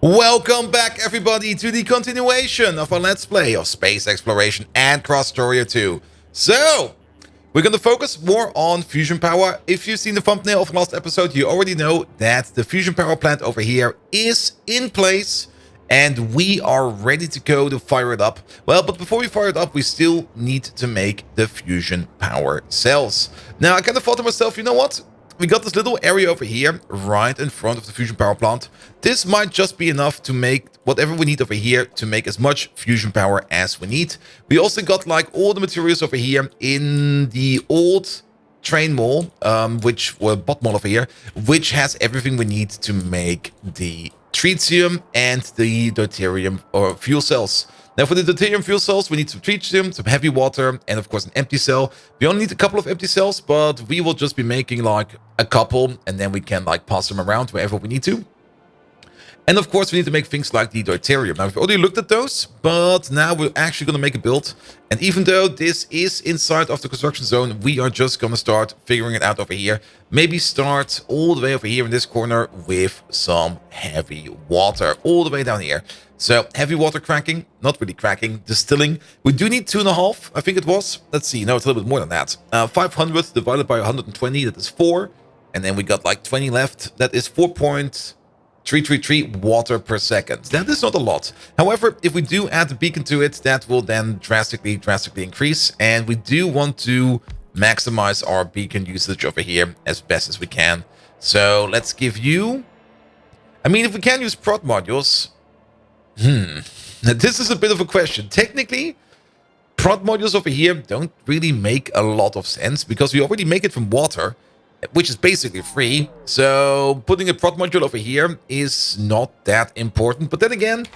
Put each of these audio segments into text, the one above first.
Welcome back, everybody, to the continuation of our Let's Play of Space Exploration and Krastorio 2. So, we're going to focus more on fusion power. If you've seen the thumbnail of the last episode, you already know that the fusion power plant over here is in place and we are ready to go to fire it up. Well, but before we fire it up, we still need to make the fusion power cells. Now, I kind of thought to myself, you know what? We got this little area over here, right in front of the fusion power plant. This might just be enough to make whatever we need over here to make as much fusion power as we need. We also got like all the materials over here in the old train mall, bot mall over here, which has everything we need to make the tritium and the deuterium or fuel cells. Now, for the deuterium fuel cells, we need some tritium, some heavy water, and of course an empty cell. We only need a couple of empty cells, but we will just be making like a couple, and then we can like pass them around wherever we need to. And of course, we need to make things like the deuterium. Now, we've already looked at those, but now we're actually going to make a build. And even though this is inside of the construction zone, we are just going to start figuring it out over here. Maybe start all the way over here in this corner with some heavy water, all the way down here. So, heavy water cracking, not really cracking, distilling. We do need 2.5, I think it was. Let's see, no, it's a little bit more than that. 500 divided by 120, that is 4. And then we got like 20 left, that is 4.333 water per second. That is not a lot. However, if we do add the beacon to it, that will then drastically increase. And we do want to maximize our beacon usage over here as best as we can. So let's give you... I mean, if we can use prod modules... Now, this is a bit of a question. Technically, prod modules over here don't really make a lot of sense because we already make it from water, which is basically free. So putting a prod module over here is not that important. But then again,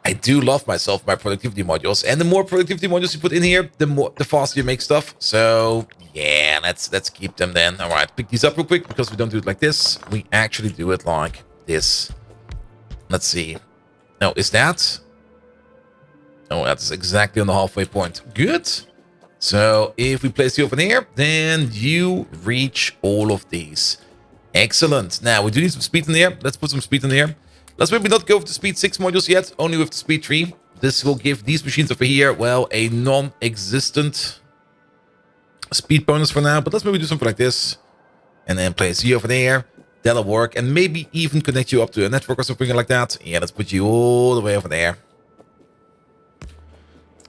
I do love myself my productivity modules, and the more productivity modules you put in here, the faster you make stuff. So yeah, let's keep them then. All right, pick these up real quick because we don't do it like this. We actually do it like this. Let's see. No, is that? Oh, that's exactly on the halfway point. Good. So if we place you over here, then you reach all of these. Excellent. Now, we do need some speed in there. Let's put some speed in there. Let's maybe not go with the speed 6 modules yet, only with the speed 3. This will give these machines over here, well, a non-existent speed bonus for now. But let's maybe do something like this. And then place you over there. That'll work. And maybe even connect you up to a network or something like that. Yeah, let's put you all the way over there.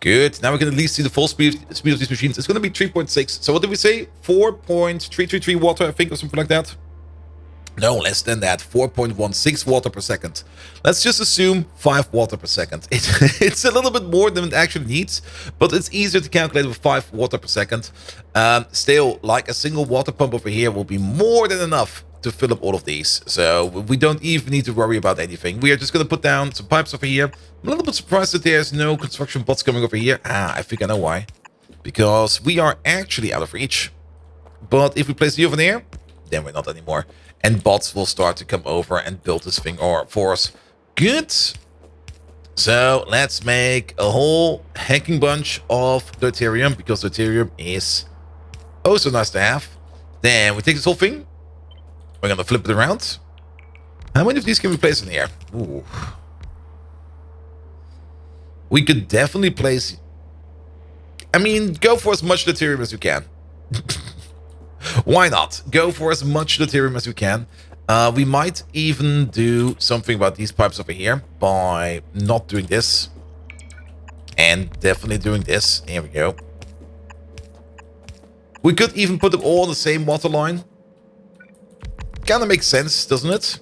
Good. Now we can at least see the full speed of these machines. It's going to be 3.6. So what did we say? 4.333 water, I think, or something like that. No, less than that. 4.16 water per second. Let's just assume 5 water per second. It's a little bit more than it actually needs, but it's easier to calculate with 5 water per second. Still, like a single water pump over here will be more than enough to fill up all of these. So we don't even need to worry about anything. We are just going to put down some pipes over here. I'm a little bit surprised that there's no construction bots coming over here. I think I know why. Because we are actually out of reach. But if we place you over there, then we're not anymore. And bots will start to come over and build this thing for us. Good. So let's make a whole hacking bunch of deuterium, because deuterium is oh so nice to have. Then we take this whole thing. We're going to flip it around. How many of these can we place in here? Ooh. We could definitely place... I mean, go for as much deuterium as you can. Why not? Go for as much deuterium as you can. We might even do something about these pipes over here by not doing this. And definitely doing this. Here we go. We could even put them all on the same water line. Kind of makes sense, doesn't it?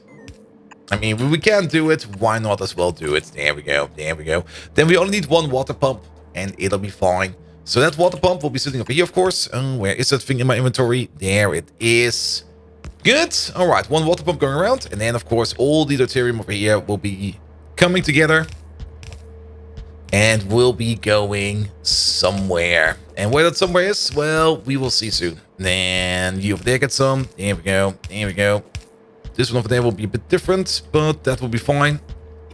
I mean, when we can do it, why not as well do it? There we go. There we go. Then we only need 1 water pump and it'll be fine. So that water pump will be sitting over here, of course. Where is that thing in my inventory? There it is. Good. All right, 1 water pump going around. And then, of course, all the deuterium over here will be coming together. And will be going somewhere. And where that somewhere is, well, we will see soon. Then you over there get some. There we go. There we go. This one over there will be a bit different, but that will be fine.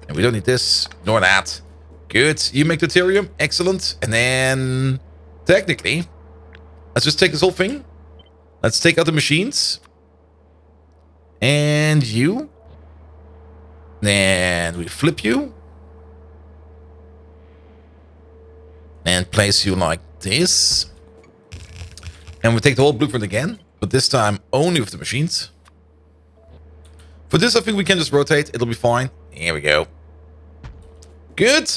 And we don't need this, nor that. Good. You make deuterium. Excellent. And then, technically, let's just take this whole thing. Let's take out the machines. And you. Then we flip you. And place you like this. And we take the whole blueprint again. But this time only with the machines. For this, I think we can just rotate. It'll be fine. Here we go. Good.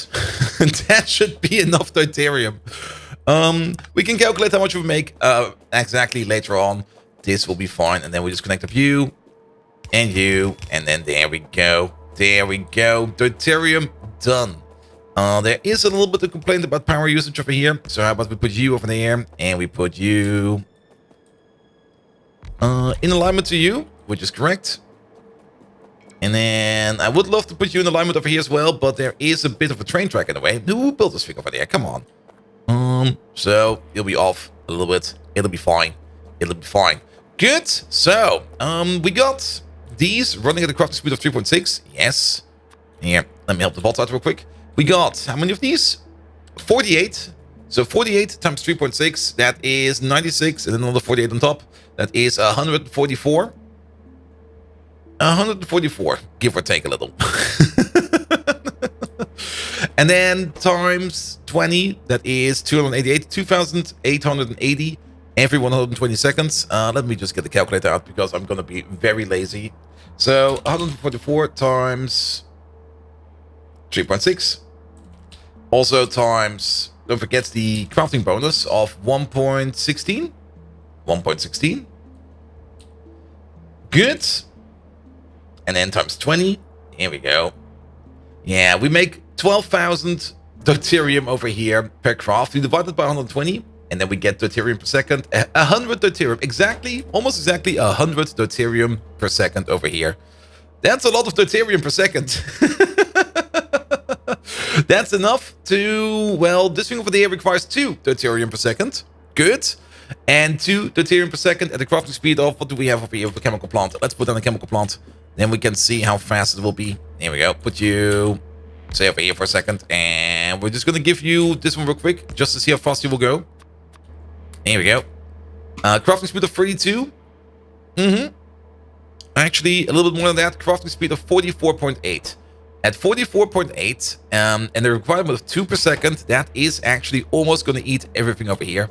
That should be enough deuterium. We can calculate how much we make exactly later on. This will be fine. And then we just connect up you. And you. And then there we go. There we go. Deuterium done. There is a little bit of complaint about power usage over here. So how about we put you over there. And we put you in alignment to you, which is correct. And then I would love to put you in alignment over here as well, but there is a bit of a train track in the way. Who built this thing over there? Come on. So it'll be off a little bit. It'll be fine. It'll be fine. Good. So, we got these running at a crafting speed of 3.6. Yes. Here, let me help the vault out real quick. We got how many of these? 48. So 48 times 3.6, that is 96, and then another 48 on top. That is 144. 144, give or take a little. And then times 20, that is 288, 2,880 every 120 seconds. Let me just get the calculator out because I'm going to be very lazy. So 144 times 3.6. Also times, don't forget the crafting bonus of 1.16. 1.16. Good. And then times 20. Here we go. Yeah, we make 12,000 deuterium over here per craft. We divide it by 120. And then we get deuterium per second. 100 deuterium. Exactly, almost exactly 100 deuterium per second over here. That's a lot of deuterium per second. That's enough to, well, this thing over there requires 2 deuterium per second. Good. And 2 deuterium per second at the crafting speed of, what do we have over here with the chemical plant? Let's put down the chemical plant. Then we can see how fast it will be. Here we go. Put you, say, over here for a second. And we're just going to give you this one real quick, just to see how fast you will go. Here we go. Crafting speed of 32. Actually, a little bit more than that. Crafting speed of 44.8. At 44.8, and the requirement of 2 per second, that is actually almost going to eat everything over here.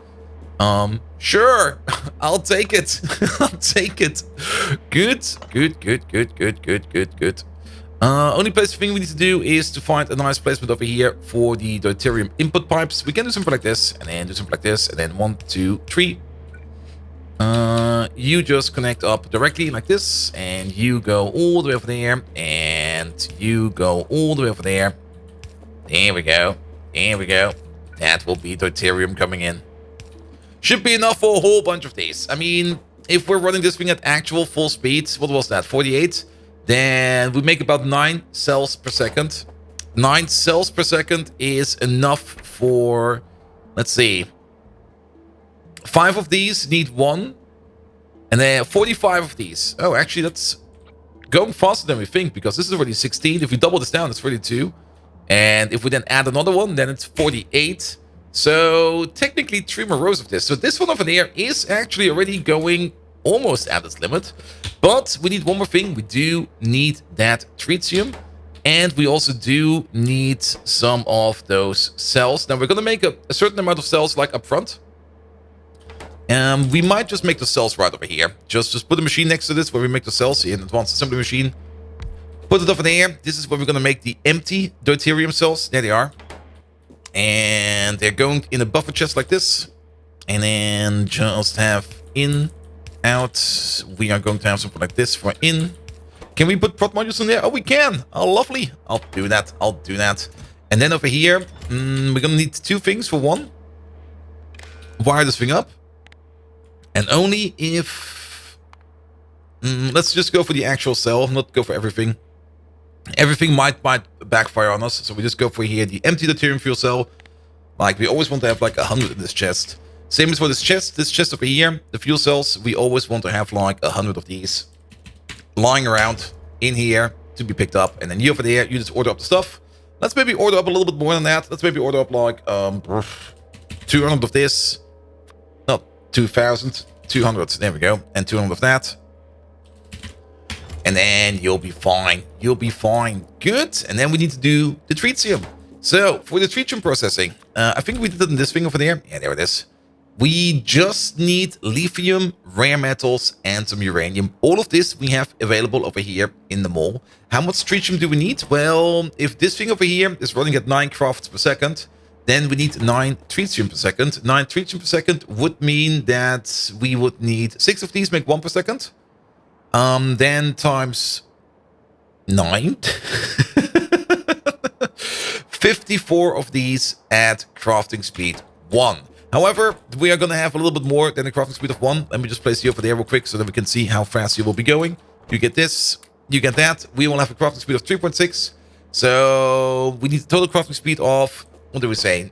Sure, I'll take it. I'll take it. Good. Only place thing we need to do is to find a nice placement over here for the deuterium input pipes. We can do something like this, and then do something like this, and then 1, 2, 3. You just connect up directly like this, and you go all the way over there, and you go all the way over there. There we go. There we go. That will be deuterium coming in. Should be enough for a whole bunch of these. I mean, if we're running this thing at actual full speed, what was that, 48? Then we make about 9 cells per second. 9 cells per second is enough for, let's see, 5 of these need 1. And then 45 of these. Oh, actually, that's going faster than we think, because this is already 16. If we double this down, it's 42. And if we then add another one, then it's 48. So technically 3 more rows of this. So this one over there is actually already going almost at its limit. But we need one more thing. We do need that tritium. And we also do need some of those cells. Now we're going to make a certain amount of cells like up front. We might just make the cells right over here. Just put a machine next to this where we make the cells in advanced assembly machine. Put it over there. This is where we're going to make the empty deuterium cells. There they are. And they're going in a buffer chest like this. And then just have in, out. We are going to have something like this for in. Can we put prot modules in there? Oh, we can. Oh, lovely. I'll do that. I'll do that. And then over here, we're going to need 2 things for 1. Wire this thing up. And only if... let's just go for the actual cell, not go for everything. Everything might backfire on us, so we just go for here the empty deuterium fuel cell. Like, we always want to have like 100 in this chest. Same as for this chest over here, the fuel cells, we always want to have like 100 of these lying around in here to be picked up. And then you over there, you just order up the stuff. Let's maybe order up a little bit more than that. Let's maybe order up like 200 of this. 2,000, 200, there we go, and 200 of that. And then you'll be fine. You'll be fine. Good. And then we need to do the tritium. So for the tritium processing, I think we did it in this thing over there. Yeah, there it is. We just need lithium, rare metals, and some uranium. All of this we have available over here in the mall. How much tritium do we need? Well, if this thing over here is running at 9 crafts per second, then we need 9 tritium per second. 9 tritium per second would mean that we would need 6 of these, make 1 per second. Then times 9. 54 of these at crafting speed 1. However, we are going to have a little bit more than the crafting speed of 1. Let me just place you over there real quick so that we can see how fast you will be going. You get this, you get that. We will have a crafting speed of 3.6. So we need a total crafting speed of, what do we say?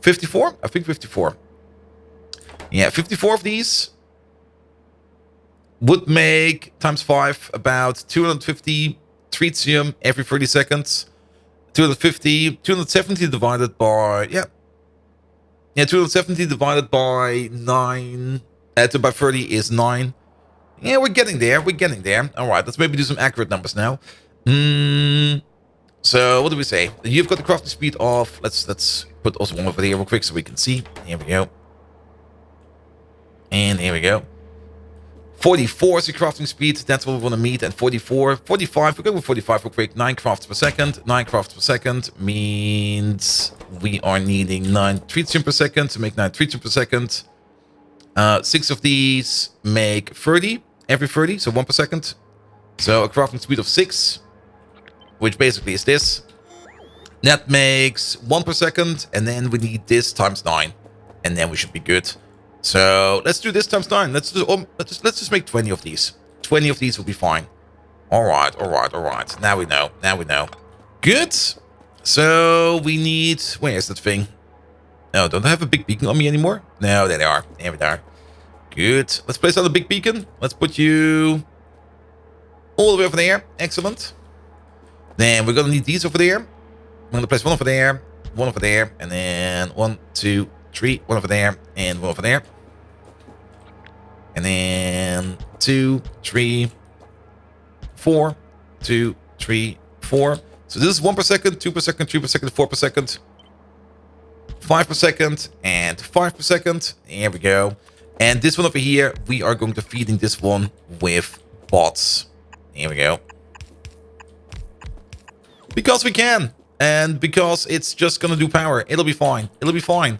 54? I think 54. Yeah, 54 of these would make times 5 about 250 tritium every 30 seconds. 270 divided by, yeah, 270 divided by 9, by 30 is 9. Yeah, we're getting there. We're getting there. All right, let's maybe do some accurate numbers now. So what do we say? You've got the crafting speed of, let's put also one over there real quick so we can see. Here we go. And here we go. 44 is the crafting speed. That's what we want to meet. And 44, 45. We're going with 45 real quick. 9 crafts per second. 9 crafts per second means we are needing 9 tritium per second to make 9 tritium per second. 6 of these make 30 every 30, so 1 per second. So a crafting speed of 6, which basically is this. That makes 1 per second, and then we need this times 9, and then we should be good. So let's do this times 9. Let's just make 20 of these. 20 of these will be fine. All right, all right, all right. Now we know. Now we know. Good. So we need. Where is that thing? No, don't I have a big beacon on me anymore? No, there they are. There we are. Good. Let's place out a big beacon. Let's put you all the way over there. Excellent. Then we're gonna need these over there. I'm gonna place one over there, and then 1, 2, 3. One over there, and one over there. And then 2, 3, 4, 2, 3, 4. So this is 1 per second, 2 per second, 3 per second, 4 per second, 5 per second, and 5 per second. There we go. And this one over here, we are going to feeding this one with bots. Here we go. Because we can. And because it's just gonna do power. It'll be fine. It'll be fine.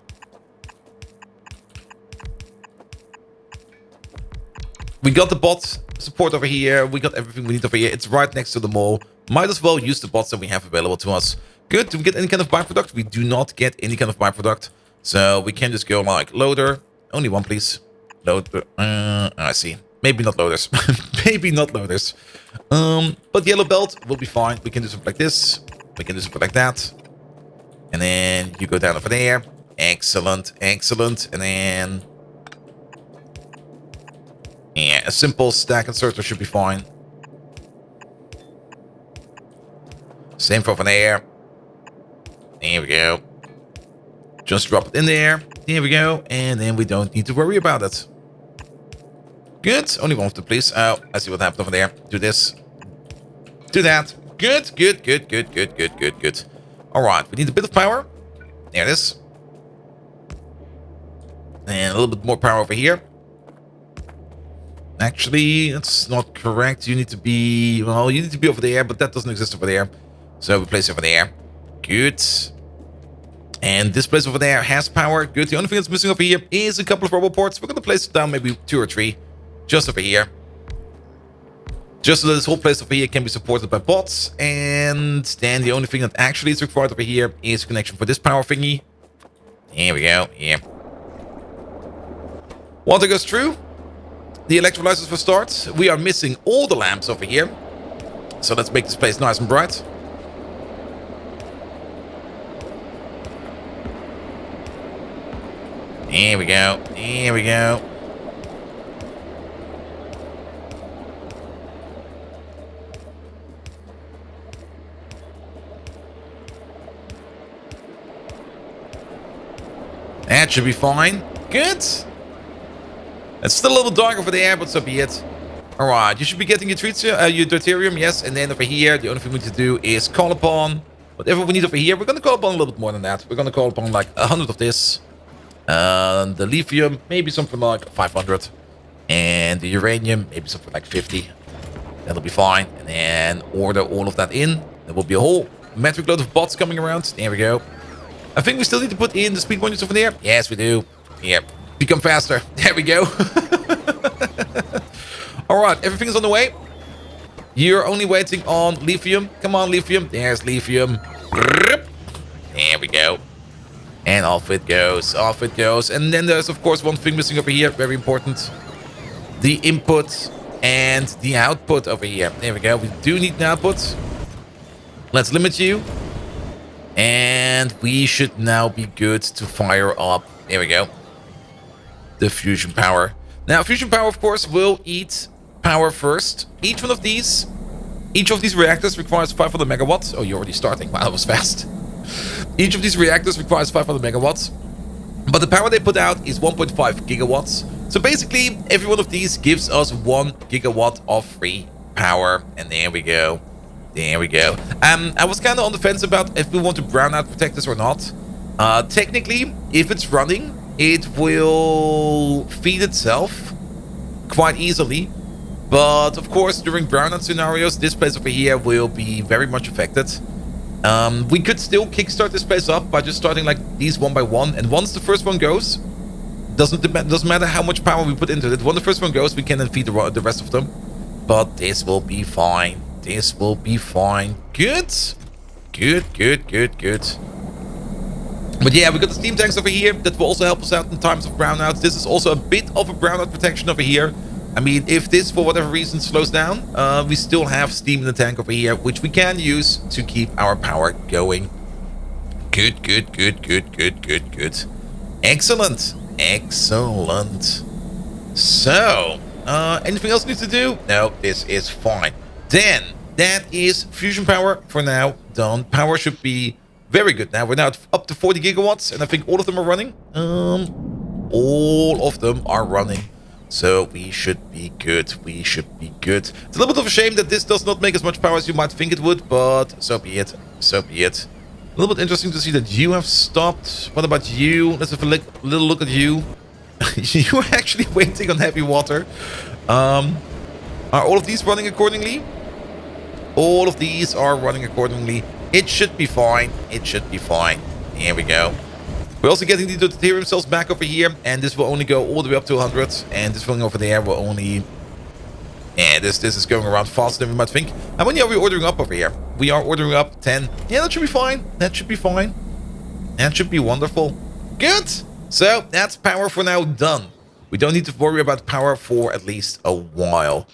We got the bot support over here. We got everything we need over here. It's right next to the mall. Might as well use the bots that we have available to us. Good. Do we get any kind of byproduct? We do not get any kind of byproduct. So we can just go like loader. Only one, please. Loader. I see. Maybe not loaders. Maybe not loaders. But yellow belt will be fine. We can do something like this. We can do something like that. And then you go down over there. Excellent. Excellent. And then... yeah, a simple stack inserter should be fine. Same for over there. There we go. Just drop it in there. There we go. And then we don't need to worry about it. Good. Only one of them, please. Oh, I see what happened over there. Do this. Do that. Good, good, good, good, good, good, good, good. All right. We need a bit of power. There it is. And a little bit more power over here. Actually, that's not correct. You need to be... well, you need to be over there, but that doesn't exist over there. So we place it over there. Good. And this place over there has power. Good. The only thing that's missing over here is a couple of roboports. We're going to place it down maybe 2 or 3. Just over here. Just so that this whole place over here can be supported by bots. And then the only thing that actually is required over here is connection for this power thingy. Here we go. Yeah. Water goes through. The electrolyzers for start. We are missing all the lamps over here. So let's make this place nice and bright. Here we go. Here we go. That should be fine. Good. It's still a little dark over there, but so be it. All right, you should be getting your your deuterium, yes. And then over here, the only thing we need to do is call upon whatever we need over here. We're going to call upon a little bit more than that. We're going to call upon like 100 of this. The lithium, maybe something like 500. And the uranium, maybe something like 50. That'll be fine. And then order all of that in. There will be a whole metric load of bots coming around. There we go. I think we still need to put in the speed modules over there. Yes, we do. Yeah, become faster. There we go. All right, everything is on the way. You're only waiting on lithium. Come on, lithium. There's lithium. There we go. And off it goes. Off it goes. And then there's, of course, one thing missing over here. Very important. The input and the output over here. There we go. We do need an output. Let's limit you. And we should now be good to fire up. There we go. The fusion power. Now, fusion power, of course, will eat power first. Each of these reactors requires 500 megawatts. Oh, you're already starting. Wow, that was fast. Each of these reactors requires 500 megawatts. But the power they put out is 1.5 gigawatts. So basically, every one of these gives us 1 gigawatt of free power. And there we go. There we go. I was kind of on the fence about if we want to brownout protect this or not. Technically, if it's running, it will feed itself quite easily. But of course, during brownout scenarios, this place over here will be very much affected. We could still kickstart this place up by just starting like these one by one. And once the first one goes, doesn't matter how much power we put into it. When the first one goes, we can then feed the rest of them. But this will be fine. This will be fine. Good. Good, good, good, good. But yeah, we got the steam tanks over here that will also help us out in times of brownouts. This is also a bit of a brownout protection over here. I mean, if this, for whatever reason, slows down, we still have steam in the tank over here, which we can use to keep our power going. Good, good, good, good, good, good, good. Excellent. Excellent. So, anything else we need to do? No, this is fine. Then, that is fusion power for now done. Power should be very good now. We're now up to 40 gigawatts, and I think all of them are running. All of them are running. So we should be good. We should be good. It's a little bit of a shame that this does not make as much power as you might think it would, but so be it. So be it. A little bit interesting to see that you have stopped. What about you? Let's have a little look at you. You are actually waiting on heavy water. Are all of these running accordingly? All of these are running accordingly. It should be fine. It should be fine. Here we go. We're also getting the deuterium cells back over here, and this will only go all the way up to 100. And this thing over there will only... Yeah, this is going around faster than we might think. How many are we ordering up over here? We are ordering up 10. Yeah, that should be fine. That should be fine. That should be wonderful. Good. So that's power for now done. We don't need to worry about power for at least a while.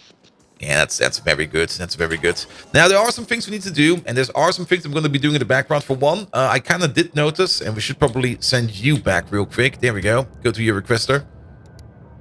Yeah, that's very good. That's very good. Now, there are some things we need to do, and there are some things I'm going to be doing in the background. For one, I kind of did notice, and we should probably send you back real quick. There we go. Go to your requester.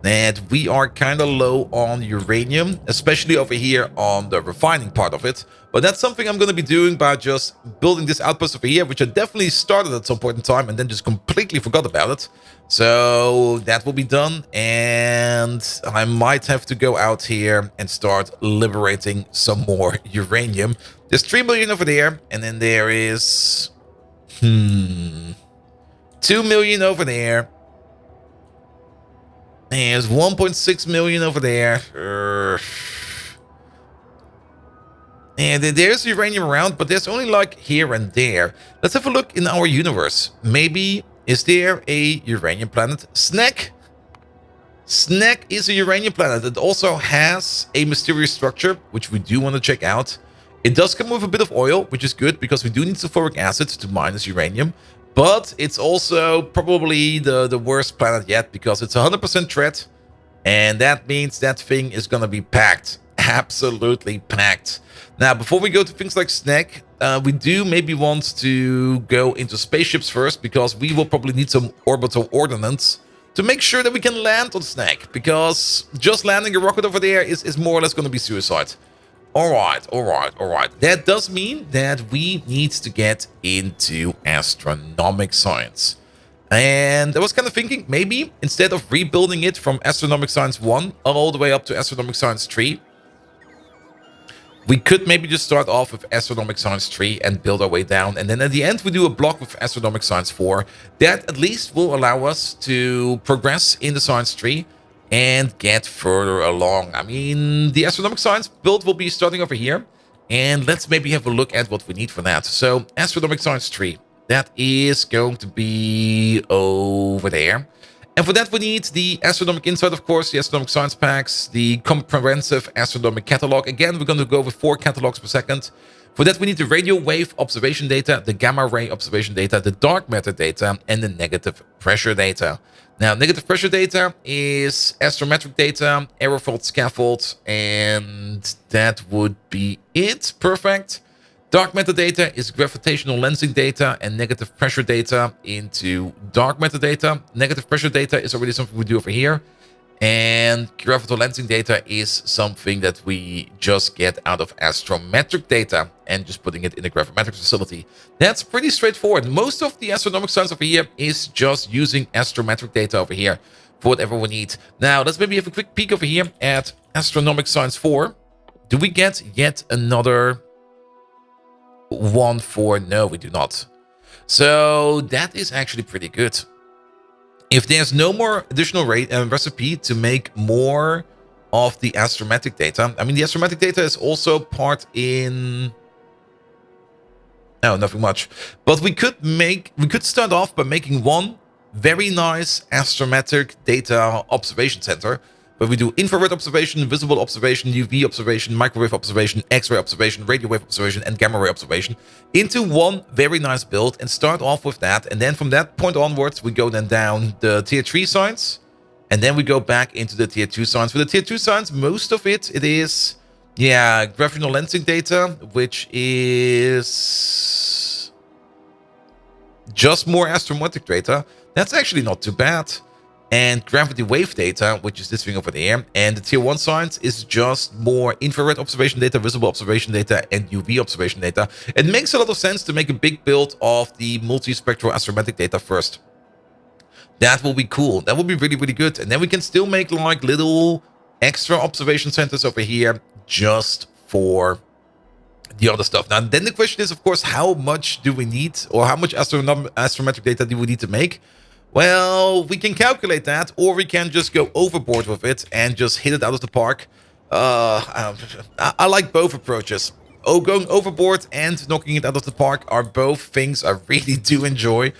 And we are kind of low on uranium, especially over here on the refining part of it. But that's something I'm going to be doing by just building this outpost over here, which I definitely started at some point in time and then just completely forgot about it. So that will be done. And I might have to go out here and start liberating some more uranium. There's 3 million over there. And then there is... 2 million over there. There's 1.6 million over there. And there's uranium around, but there's only like here and there. Let's have a look in our universe. Maybe, is there a uranium planet? Snack? Snack is a uranium planet. It also has a mysterious structure, which we do want to check out. It does come with a bit of oil, which is good because we do need sulfuric acid to mine this uranium. But it's also probably the worst planet yet because it's 100% threat. And that means that thing is going to be packed. Absolutely packed. Now, before we go to things like Snack, we do maybe want to go into spaceships first because we will probably need some orbital ordnance to make sure that we can land on Snack. Because just landing a rocket over there is more or less going to be suicide. Alright. That does mean that we need to get into astronomic science. And I was kind of thinking, maybe instead of rebuilding it from astronomic science 1 all the way up to astronomic science 3, We could maybe just start off with astronomic science 3 and build our way down. And then at the end, we do a block with astronomic science 4. That at least will allow us to progress in the science tree and get further along. I mean, the astronomic science build will be starting over here. And let's maybe have a look at what we need for that. So, astronomic science 3. That is going to be over there. And for that, we need the astronomic insight, of course, the astronomic science packs, the comprehensive astronomic catalog. Again, we're going to go with 4 catalogs per second. For that, we need the radio wave observation data, the gamma ray observation data, the dark matter data, and the negative pressure data. Now, negative pressure data is astrometric data, aerofold scaffold, and that would be it. Perfect. Dark matter data is gravitational lensing data and negative pressure data into dark matter data. Negative pressure data is already something we do over here. And gravitational lensing data is something that we just get out of astrometric data and just putting it in a gravimetric facility. That's pretty straightforward. Most of the astronomic science over here is just using astrometric data over here for whatever we need. Now, let's maybe have a quick peek over here at astronomic science 4. Do we get yet another one for? No, we do not. So that is actually pretty good. If there's no more additional recipe to make more of the astrometric data, I mean, the astrometric data is also part in... No, nothing much. But we could start off by making one very nice astrometric data observation center, where we do infrared observation, visible observation, UV observation, microwave observation, X-ray observation, radio wave observation, and gamma ray observation into one very nice build and start off with that. And then from that point onwards, we go then down the tier 3 science, and then we go back into the tier 2 science. For the tier 2 science, most of it is, yeah, gravitational lensing data, which is just more astrometric data. That's actually not too bad. And gravity wave data, which is this thing over there. And the tier 1 science is just more infrared observation data, visible observation data, and UV observation data. It makes a lot of sense to make a big build of the multispectral astrometric data first. That will be cool. That will be really, really good. And then we can still make like little extra observation centers over here just for the other stuff. Now, then the question is, of course, how much do we need, or how much astrometric data do we need to make? Well, we can calculate that, or we can just go overboard with it and just hit it out of the park. I like both approaches. Going overboard and knocking it out of the park are both things I really do enjoy.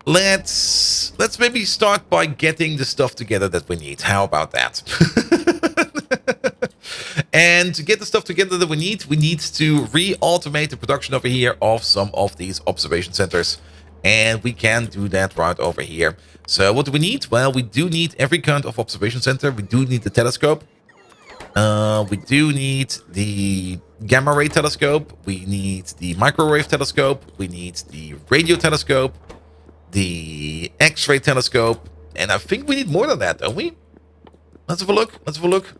Let's maybe start by getting the stuff together that we need. How about that? And to get the stuff together that we need to re-automate the production over here of some of these observation centers. And we can do that right over here. So what do we need? Well, we do need every kind of observation center. We do need the telescope. We do need the gamma ray telescope. We need the microwave telescope. We need the radio telescope. The X-ray telescope. And I think we need more than that, don't we? Let's have a look. Let's have a look.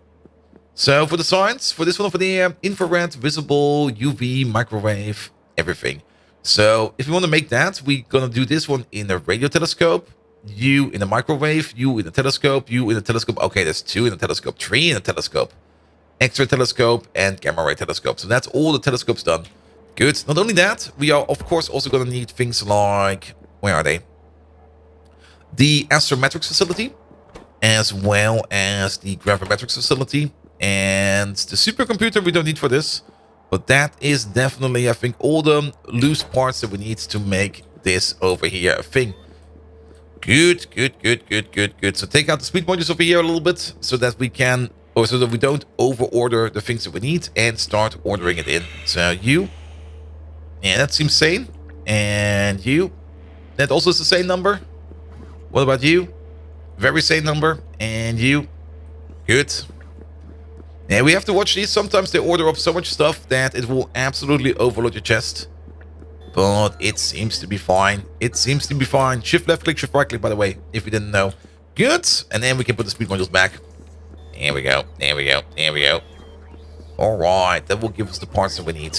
So for the science, for this one over there, infrared, visible, UV, microwave, everything. So if we want to make that, we're going to do this one in a radio telescope, you in a microwave, you in a telescope, you in a telescope. Okay, there's 2 in a telescope, 3 in a telescope, X-ray telescope, and gamma ray telescope. So that's all the telescopes done. Good. Not only that, we are, of course, also going to need things like, where are they? The astrometrics facility, as well as the gravimetrics facility, and the supercomputer we don't need for this. But that is definitely, I think, all the loose parts that we need to make this over here a thing. Good, good, good, good, good, good. So take out the speed modules over here a little bit so that we can, or so that we don't over-order the things that we need and start ordering it in. So you, yeah, that seems sane. And you, that also is the same number. What about you? Very same number. And you, good. Yeah, we have to watch these. Sometimes they order up so much stuff that it will absolutely overload your chest. But it seems to be fine. It seems to be fine. Shift left click, shift right click, by the way, if you didn't know. Good. And then we can put the speed modules back. There we go. There we go. There we go. Alright. That will give us the parts that we need.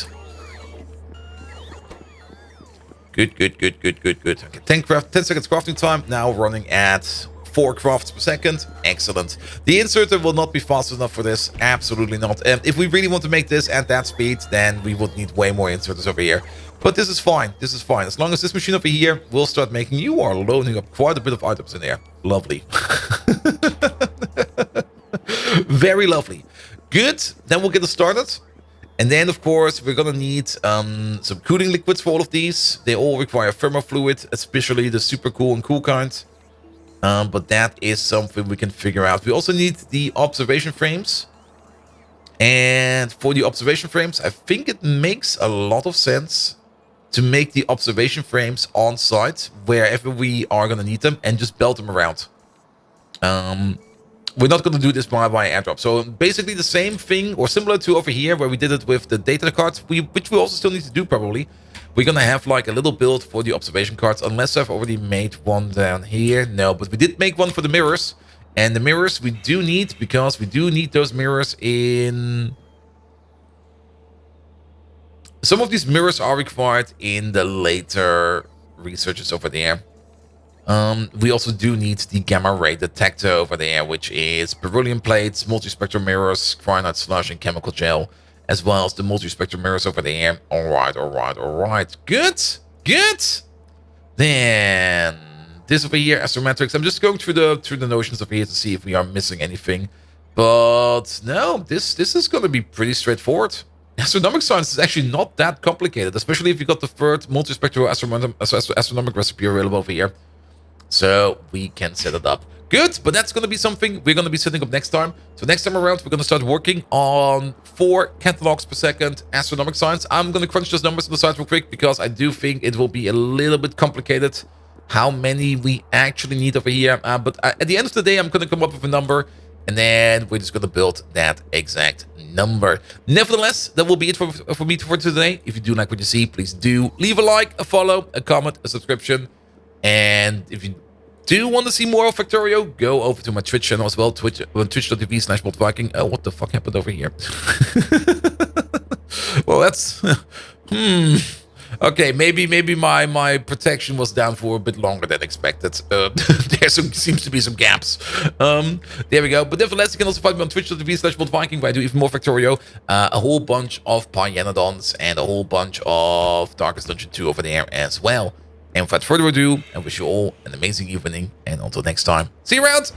Good, good, good, good, good, good. Okay, 10 seconds crafting time. Now running at 4 crafts per second. Excellent. The inserter will not be fast enough for this. Absolutely not. If we really want to make this at that speed, then we would need way more inserters over here. But this is fine. This is fine. As long as this machine over here will start making... You are loading up quite a bit of items in there. Lovely. Very lovely. Good. Then we'll get it started. And then, of course, we're going to need some cooling liquids for all of these. They all require thermal fluid, especially the super cool and cool kind. But that is something we can figure out. We also need the observation frames. And for the observation frames, I think it makes a lot of sense to make the observation frames on site wherever we are going to need them and just belt them around. We're not going to do this by airdrop. So basically the same thing, or similar to over here where we did it with the data cards, which we also still need to do probably. We're going to have like a little build for the observation cards, unless I've already made one down here. No, but we did make one for the mirrors. And the mirrors we do need, because we do need those mirrors in... Some of these mirrors are required in the later researches over there. We also do need the gamma ray detector over there, which is beryllium plates, multispectral mirrors, cyanide slush, and chemical gel, as well as the multispectral mirrors over there. Alright. Good. Then this over here, astrometrics. I'm just going through the notions over here to see if we are missing anything. But no, this is going to be pretty straightforward. Astronomic science is actually not that complicated, especially if you got the third multispectral astronomic recipe available over here. So we can set it up. Good, but that's going to be something we're going to be setting up next time. So next time around, we're going to start working on 4 catalogs per second astronomic science. I'm going to crunch those numbers on the side real quick because I do think it will be a little bit complicated how many we actually need over here. But at the end of the day, I'm going to come up with a number. And then we're just going to build that exact number. Nevertheless, that will be it for me for today. If you do like what you see, please do leave a like, a follow, a comment, a subscription. And if you do want to see more of Factorio, go over to my Twitch channel as well. Twitch.tv/BoldViking. Oh, what the fuck happened over here? Well, that's... Okay, maybe my protection was down for a bit longer than expected. There seems to be some gaps. There we go. But nevertheless, you can also find me on twitch.tv/BoldViking, where I do even more Factorio. A whole bunch of Pyanodons and a whole bunch of Darkest Dungeon 2 over there as well. And without further ado, I wish you all an amazing evening. And until next time, see you around!